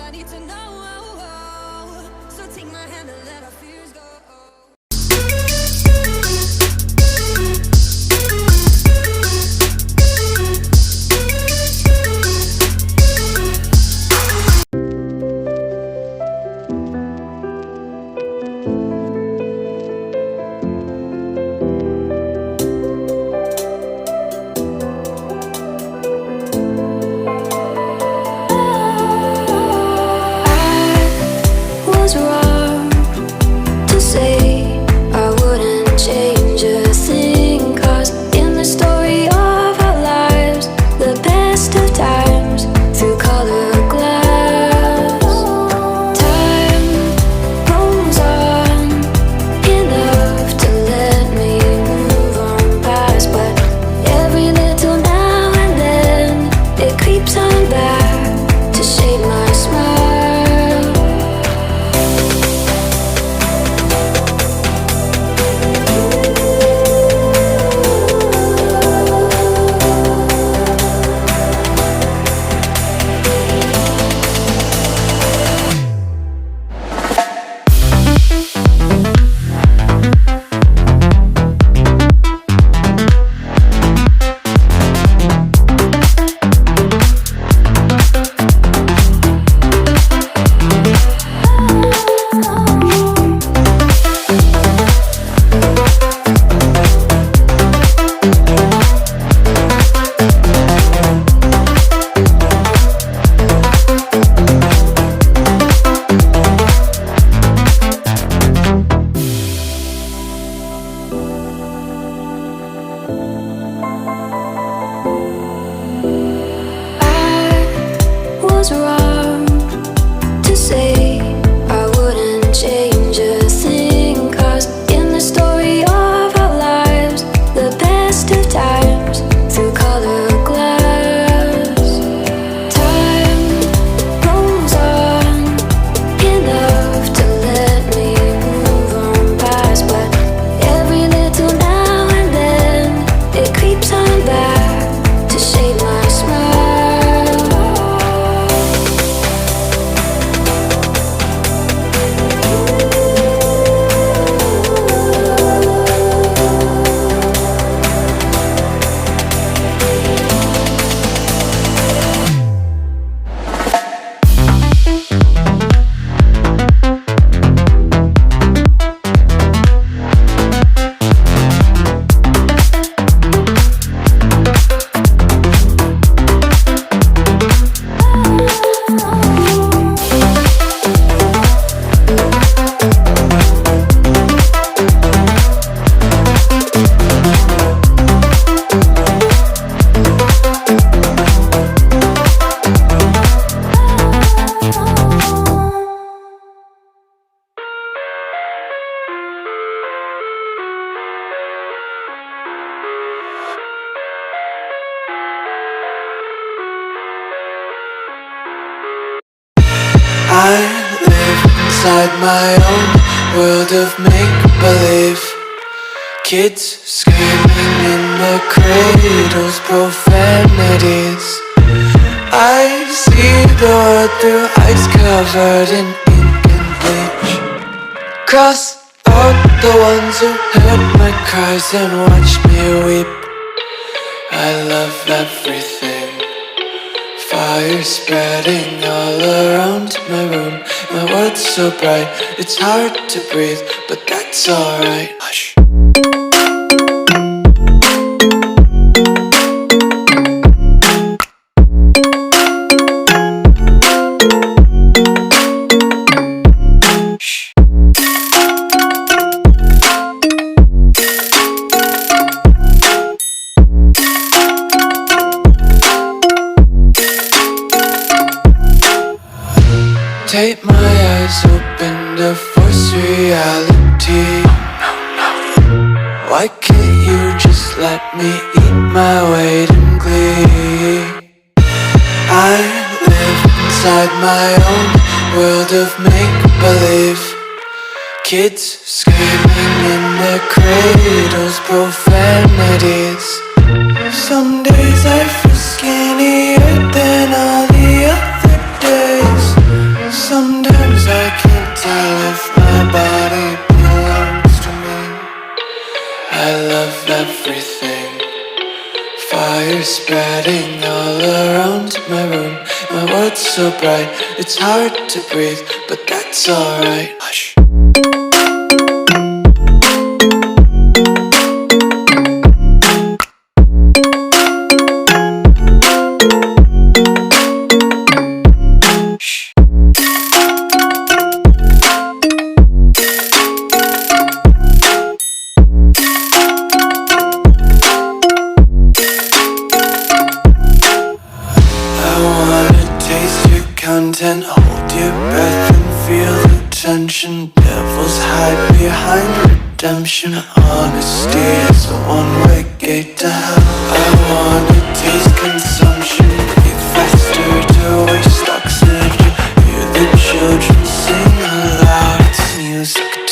I need to know. So take my hand and let our fears go. I live inside my own world of make-believe. Kids screaming in their cradles, profanities. I see the world through ice covered in ink and bleach. Cross out the ones who heard my cries and watched me weep. I love everything. Fire spreading all around my room. My world's so bright, it's hard to breathe, but that's alright. Hush. Take my eyes open to force reality. Why can't you just let me eat my weight in glee? I live inside my own world of make-believe. Kids screaming in their cradles, profanities. Some days I feel skinnier than all the other days. everything. Fire spreading all around my room. My world's so bright, it's hard to breathe, but that's alright. Hush. Content, hold your breath and feel the tension. Devils hide behind redemption. Honesty is a one-way gate to hell.